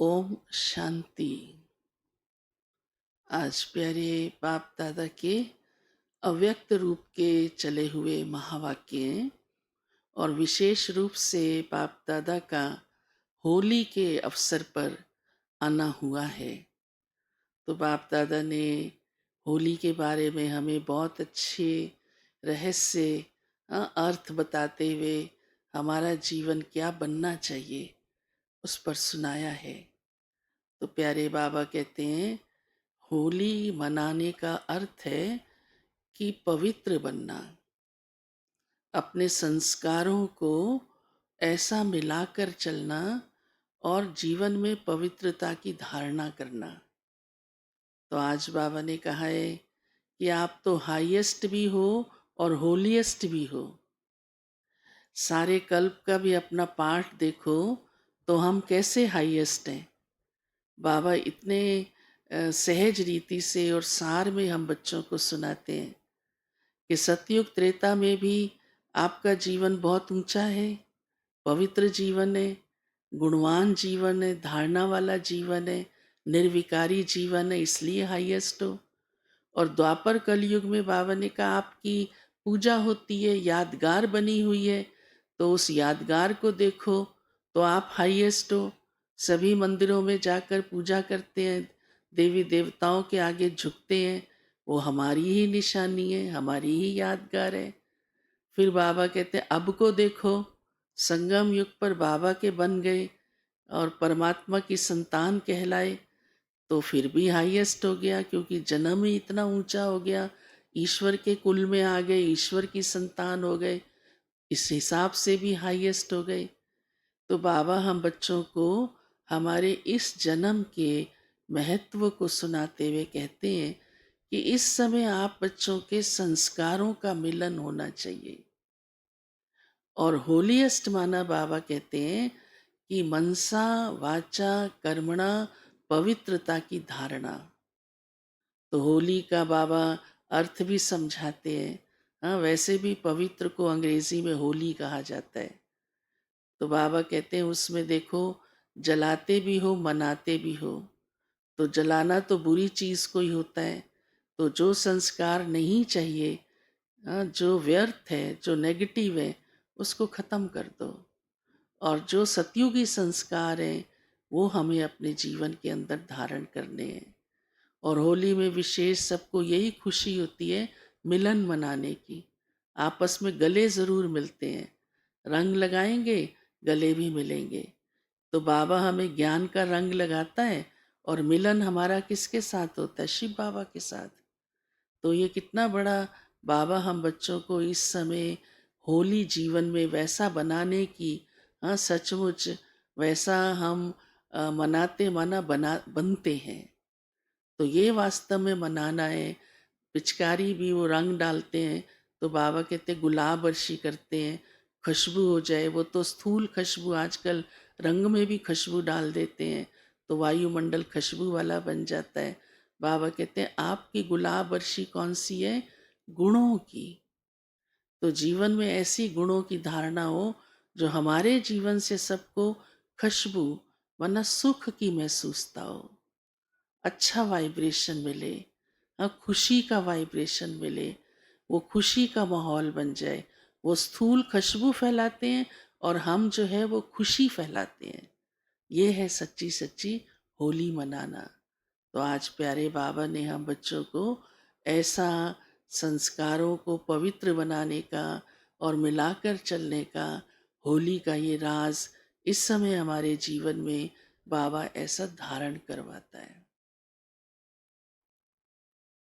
ओम शांति। आज प्यारे बाप दादा के अव्यक्त रूप के चले हुए महावाक्य और विशेष रूप से बाप दादा का होली के अवसर पर आना हुआ है। तो बाप दादा ने होली के बारे में हमें बहुत अच्छे रहस्य अर्थ बताते हुए हमारा जीवन क्या बनना चाहिए उस पर सुनाया है। तो प्यारे बाबा कहते हैं होली मनाने का अर्थ है कि पवित्र बनना, अपने संस्कारों को ऐसा मिलाकर चलना और जीवन में पवित्रता की धारणा करना। तो आज बाबा ने कहा है कि आप तो हाईएस्ट भी हो और होलीएस्ट भी हो। सारे कल्प का भी अपना पार्ट देखो तो हम कैसे हाईएस्ट हैं। बाबा इतने सहज रीति से और सार में हम बच्चों को सुनाते हैं कि सतयुग त्रेता में भी आपका जीवन बहुत ऊंचा है, पवित्र जीवन है, गुणवान जीवन है, धारणा वाला जीवन है, निर्विकारी जीवन है, इसलिए हाईएस्ट हो। और द्वापर कलयुग में बाबा ने कहा आपकी पूजा होती है, यादगार बनी हुई है, तो उस यादगार को देखो तो आप हाईएस्ट हो। सभी मंदिरों में जाकर पूजा करते हैं, देवी देवताओं के आगे झुकते हैं, वो हमारी ही निशानी है, हमारी ही यादगार है। फिर बाबा कहते हैं अब को देखो, संगम युग पर बाबा के बन गए और परमात्मा की संतान कहलाए, तो फिर भी हाईएस्ट हो गया, क्योंकि जन्म ही इतना ऊंचा हो गया, ईश्वर के कुल में आ गए, ईश्वर की संतान हो गए, इस हिसाब से भी हाईएस्ट हो गए। तो बाबा हम बच्चों को हमारे इस जन्म के महत्व को सुनाते हुए कहते हैं कि इस समय आप बच्चों के संस्कारों का मिलन होना चाहिए। और होलीएस्ट माना बाबा कहते हैं कि मनसा वाचा कर्मणा पवित्रता की धारणा। तो होली का बाबा अर्थ भी समझाते हैं। हाँ, वैसे भी पवित्र को अंग्रेजी में होली कहा जाता है। तो बाबा कहते हैं उसमें देखो, जलाते भी हो मनाते भी हो। तो जलाना तो बुरी चीज को ही होता है, तो जो संस्कार नहीं चाहिए, जो व्यर्थ है, जो नेगेटिव है, उसको खत्म कर दो। और जो सतयुगी संस्कार हैं वो हमें अपने जीवन के अंदर धारण करने हैं। और होली में विशेष सबको यही खुशी होती है मिलन मनाने की। आपस में गले ज़रूर मिलते हैं, रंग लगाएंगे, गले भी मिलेंगे। तो बाबा हमें ज्ञान का रंग लगाता है और मिलन हमारा किसके साथ होता है? शिव बाबा के साथ। तो ये कितना बड़ा बाबा हम बच्चों को इस समय होली जीवन में वैसा बनाने की, हाँ सचमुच वैसा हम मनाते माना बना बनते हैं। तो ये वास्तव में मनाना है। पिचकारी भी वो रंग डालते हैं, तो बाबा कहते गुलाब अर्शी करते हैं, खुशबू हो जाए। वो तो स्थूल खुशबू, आजकल रंग में भी खुशबू डाल देते हैं, तो वायुमंडल खुशबू वाला बन जाता है। बाबा कहते हैं आपकी गुलाब अर्शी कौन सी है? गुणों की। तो जीवन में ऐसी गुणों की धारणा हो जो हमारे जीवन से सबको खुशबू वरना सुख की महसूसता हो, अच्छा वाइब्रेशन मिले, खुशी का वाइब्रेशन मिले, वो खुशी का माहौल बन जाए। वो स्थूल खुशबू फैलाते हैं और हम जो है वो खुशी फैलाते हैं। ये है सच्ची सच्ची होली मनाना। तो आज प्यारे बाबा ने हम बच्चों को ऐसा संस्कारों को पवित्र बनाने का और मिलाकर चलने का, होली का ये राज इस समय हमारे जीवन में बाबा ऐसा धारण करवाता है।